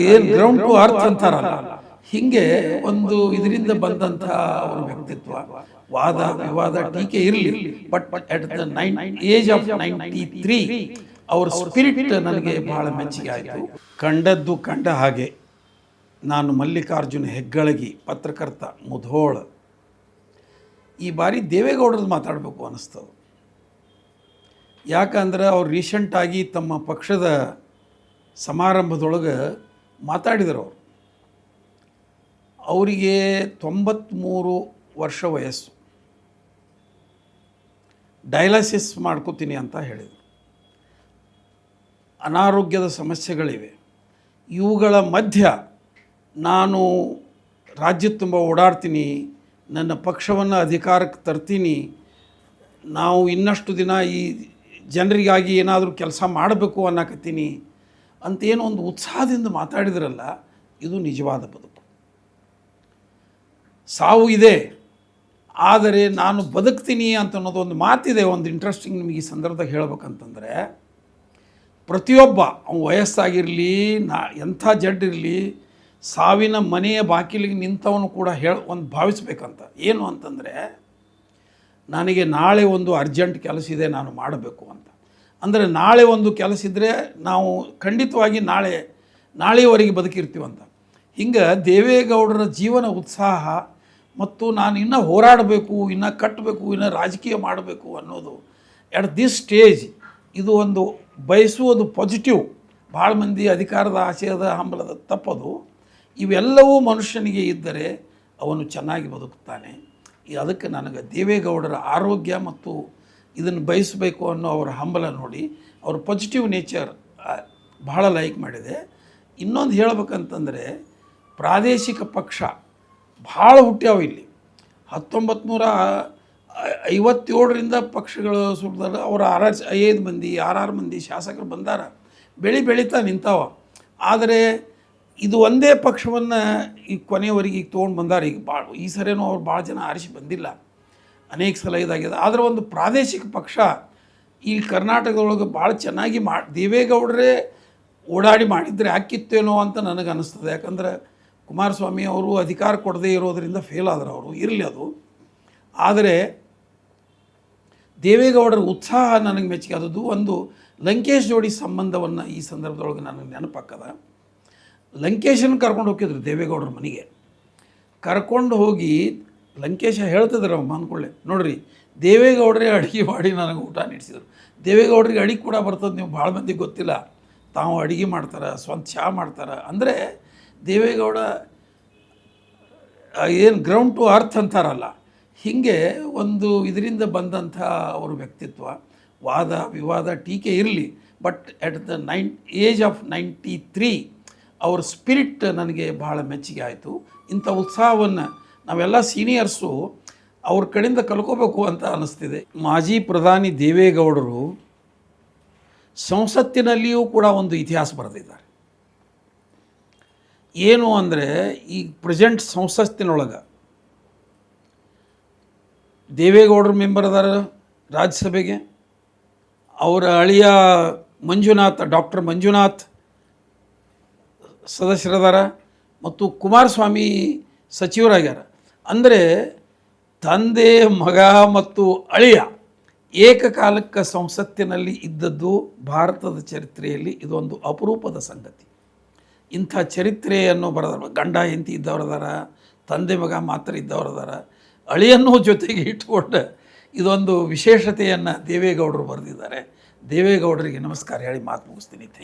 ಏನು ground to earth ಅಂತಾರಲ್ಲ, ಹಿಂಗೆ ಒಂದು ಇದರಿಂದ ಬಂದಂಥ ಅವರ ವ್ಯಕ್ತಿತ್ವ, ವಾದ ವಿವಾದ ಟೀಕೆ ಇರಲಿ, but at the age of 93 ಅವ್ರ ಸ್ಪಿರಿಟ್ ನನಗೆ ಬಹಳ ಮೆಚ್ಚುಗೆ ಆಯಿತು. ಕಂಡದ್ದು ಕಂಡ ಹಾಗೆ ನಾನು ಮಲ್ಲಿಕಾರ್ಜುನ ಹೆಗ್ಗಳಗಿ, ಪತ್ರಕರ್ತ, ಮುಧೋಳ, ಈ ಬಾರಿ ದೇವೇಗೌಡರದ್ದು ಮಾತಾಡಬೇಕು ಅನ್ನಿಸ್ತದೆ. ಯಾಕಂದ್ರೆ ಅವ್ರು ರೀಸೆಂಟಾಗಿ ತಮ್ಮ ಪಕ್ಷದ ಸಮಾರಂಭದೊಳಗೆ ಮಾತಾಡಿದರು. ಅವರಿಗೆ 93 ವರ್ಷ ವಯಸ್ಸು, ಡಯಾಲಿಸಿಸ್ ಮಾಡ್ಕೋತೀನಿ ಅಂತ ಹೇಳಿದರು. ಅನಾರೋಗ್ಯದ ಸಮಸ್ಯೆಗಳಿವೆ. ಇವುಗಳ ಮಧ್ಯ ನಾನು ರಾಜ್ಯ ತುಂಬ ಓಡಾಡ್ತೀನಿ, ನನ್ನ ಪಕ್ಷವನ್ನು ಅಧಿಕಾರಕ್ಕೆ ತರ್ತೀನಿ, ನಾವು ಇನ್ನಷ್ಟು ದಿನ ಈ ಜನರಿಗಾಗಿ ಏನಾದರೂ ಕೆಲಸ ಮಾಡಬೇಕು ಅನ್ನಕತ್ತೀನಿ ಅಂತೇನೋ ಒಂದು ಉತ್ಸಾಹದಿಂದ ಮಾತಾಡಿದ್ರಲ್ಲ, ಇದು ನಿಜವಾದ ಬದುಕು. ಸಾವು ಇದೆ, ಆದರೆ ನಾನು ಬದುಕ್ತೀನಿ ಅಂತ ಅನ್ನೋದು ಒಂದು ಮಾತಿದೆ. ಒಂದು ಇಂಟ್ರೆಸ್ಟಿಂಗ್ ನಿಮಗೆ ಈ ಸಂದರ್ಭದಾಗ ಹೇಳ್ಬೇಕಂತಂದರೆ, ಪ್ರತಿಯೊಬ್ಬ ವಯಸ್ಸಾಗಿರಲಿ, ಎಂಥ ಜಡ್ಡಿರಲಿ, ಸಾವಿನ ಮನೆಯ ಬಾಗಿಲಿಗೆ ನಿಂತವನು ಕೂಡ ಒಂದು ಭಾವಿಸ್ಬೇಕಂತ. ಏನು ಅಂತಂದರೆ, ನನಗೆ ನಾಳೆ ಒಂದು ಅರ್ಜೆಂಟ್ ಕೆಲಸ ಇದೆ, ನಾನು ಮಾಡಬೇಕು ಅಂತ. ಅಂದರೆ ನಾಳೆ ಒಂದು ಕೆಲಸ ಇದ್ದರೆ ನಾವು ಖಂಡಿತವಾಗಿ ನಾಳೆಯವರೆಗೆ ಬದುಕಿರ್ತೀವಂತ. ಹಿಂಗೆ ದೇವೇಗೌಡರ ಜೀವನ ಉತ್ಸಾಹ ಮತ್ತು ನಾನು ಇನ್ನೂ ಹೋರಾಡಬೇಕು, ಇನ್ನೂ ಕಟ್ಟಬೇಕು, ಇನ್ನೂ ರಾಜಕೀಯ ಮಾಡಬೇಕು ಅನ್ನೋದು ಎಟ್ ದಿಸ್ ಸ್ಟೇಜ್ ಇದು ಒಂದು ಬಯಸುವುದು ಪಾಸಿಟಿವ್. ಭಾಳ ಮಂದಿ ಅಧಿಕಾರದ ಆಶಯದ ಹಂಬಲದ ತಪ್ಪದು. ಇವೆಲ್ಲವೂ ಮನುಷ್ಯನಿಗೆ ಇದ್ದರೆ ಅವನು ಚೆನ್ನಾಗಿ ಬದುಕುತ್ತಾನೆ. ಅದಕ್ಕೆ ನನಗೆ ದೇವೇಗೌಡರ ಆರೋಗ್ಯ ಮತ್ತು ಇದನ್ನು ಬಯಸಬೇಕು ಅನ್ನೋ ಅವರ ಹಂಬಲ ನೋಡಿ, ಅವ್ರ ಪಾಸಿಟಿವ್ ನೇಚರ್ ಬಹಳ ಲೈಕ್ ಮಾಡಿದೆ. ಇನ್ನೊಂದು ಹೇಳ್ಬೇಕಂತಂದರೆ, ಪ್ರಾದೇಶಿಕ ಪಕ್ಷ ಭಾಳ ಹುಟ್ಟ್ಯಾವ ಇಲ್ಲಿ. 1957ರಿಂದ ಪಕ್ಷಗಳು ಸುಡ್ದಾರ. ಅವರು 5 ಮಂದಿ 6 ಮಂದಿ ಶಾಸಕರು ಬಂದಾರ, ಬೆಳೀತಾ ನಿಂತಾವ. ಆದರೆ ಇದು ಒಂದೇ ಪಕ್ಷವನ್ನು ಈ ಕೊನೆಯವರೆಗೆ ಈಗ ತೊಗೊಂಡು ಬಂದಾರೆ. ಈಗ ಈ ಸರಿನೂ ಅವ್ರು ಭಾಳ ಜನ ಆರಿಸಿ ಬಂದಿಲ್ಲ, ಅನೇಕ ಸಲ ಇದಾಗಿದೆ. ಆದರೆ ಒಂದು ಪ್ರಾದೇಶಿಕ ಪಕ್ಷ ಈ ಕರ್ನಾಟಕದೊಳಗೆ ಭಾಳ ಚೆನ್ನಾಗಿ ದೇವೇಗೌಡರೇ ಓಡಾಡಿ ಮಾಡಿದರೆ ಹಾಕಿತ್ತೇನೋ ಅಂತ ನನಗೆ ಅನ್ನಿಸ್ತದೆ. ಯಾಕಂದರೆ ಕುಮಾರಸ್ವಾಮಿ ಅವರು ಅಧಿಕಾರ ಕೊಡದೇ ಇರೋದರಿಂದ ಫೇಲ್ ಆದರು ಅವರು, ಇರಲಿ ಅದು. ಆದರೆ ದೇವೇಗೌಡರ ಉತ್ಸಾಹ ನನಗೆ ಮೆಚ್ಚುಗೆ ಆದದ್ದು. ಒಂದು ಲಂಕೇಶ್ ಜೋಡಿ ಸಂಬಂಧವನ್ನು ಈ ಸಂದರ್ಭದೊಳಗೆ ನನಗೆ ನೆನಪಾಕ್ಕದ. ಲಂಕೇಶನ್ನು ಕರ್ಕೊಂಡು ಹೋಗಿದ್ರು ದೇವೇಗೌಡರ ಮನೆಗೆ. ಕರ್ಕೊಂಡು ಹೋಗಿ ಲಂಕೇಶ ಹೇಳ್ತಿದ್ರು ಅಮ್ಮ ಅಂದ್ಕೊಳ್ಳೆ, ನೋಡ್ರಿ ದೇವೇಗೌಡರೇ ಅಡುಗೆ ಮಾಡಿ ನನಗೆ ಊಟ ನೀಡಿಸಿದ್ರು. ದೇವೇಗೌಡರಿಗೆ ಅಡುಗೆ ಕೂಡ ಬರ್ತದೆ, ನೀವು ಭಾಳ ಮಂದಿಗೆ ಗೊತ್ತಿಲ್ಲ. ತಾವು ಅಡುಗೆ ಮಾಡ್ತಾರೆ, ಸ್ವಂತ ಚಹಾ ಮಾಡ್ತಾರೆ. ಅಂದರೆ ದೇವೇಗೌಡ ಏನು ಗ್ರೌಂಡ್ ಟು ಅರ್ತ್ ಅಂತಾರಲ್ಲ, ಹೀಗೆ ಒಂದು ಇದರಿಂದ ಬಂದಂಥ ಅವ್ರ ವ್ಯಕ್ತಿತ್ವ, ವಾದ ವಿವಾದ ಟೀಕೆ ಇರಲಿ, but at the age of 93 ಅವ್ರ ಸ್ಪಿರಿಟ್ ನನಗೆ ಭಾಳ ಮೆಚ್ಚುಗೆ ಆಯಿತು. ಇಂಥ ಉತ್ಸಾಹವನ್ನು ನಾವೆಲ್ಲ ಸೀನಿಯರ್ಸು ಅವ್ರ ಕಡೆಯಿಂದ ಕಲ್ಕೋಬೇಕು ಅಂತ ಅನ್ನಿಸ್ತಿದೆ. ಮಾಜಿ ಪ್ರಧಾನಿ ದೇವೇಗೌಡರು ಸಂಸತ್ತಿನಲ್ಲಿಯೂ ಕೂಡ ಒಂದು ಇತಿಹಾಸ ಬರೆದಿದ್ದಾರೆ. ಏನು ಅಂದರೆ, ಈ ಪ್ರೆಸೆಂಟ್ ಸಂಸತ್ತಿನೊಳಗೆ ದೇವೇಗೌಡರು ಮೆಂಬರ್ ಅದಾರ ರಾಜ್ಯಸಭೆಗೆ, ಅವರ ಅಳಿಯ ಡಾಕ್ಟರ್ ಮಂಜುನಾಥ್ ಸದಸ್ಯರದಾರ, ಮತ್ತು ಕುಮಾರಸ್ವಾಮಿ ಸಚಿವರಾಗ್ಯಾರ. ಅಂದರೆ ತಂದೆ, ಮಗ ಮತ್ತು ಅಳಿಯ ಏಕಕಾಲಕ್ಕೆ ಸಂಸತ್ತಿನಲ್ಲಿ ಇದ್ದದ್ದು ಭಾರತದ ಚರಿತ್ರೆಯಲ್ಲಿ ಇದೊಂದು ಅಪರೂಪದ ಸಂಗತಿ. ಇಂಥ ಚರಿತ್ರೆಯನ್ನು ಬರೆದ ಗಂಡ ಹೆಂಡತಿ ಇದ್ದವರದಾರ, ತಂದೆ ಮಗ ಮಾತ್ರ ಇದ್ದವರದಾರ, ಅಳಿಯನ್ನು ಜೊತೆಗೆ ಇಟ್ಕೊಂಡು ಇದೊಂದು ವಿಶೇಷತೆಯನ್ನು ದೇವೇಗೌಡರು ಬರೆದಿದ್ದಾರೆ. ದೇವೇಗೌಡರಿಗೆ ನಮಸ್ಕಾರ ಹೇಳಿ ಮಾತು ಮುಗಿಸ್ತೀನಿ.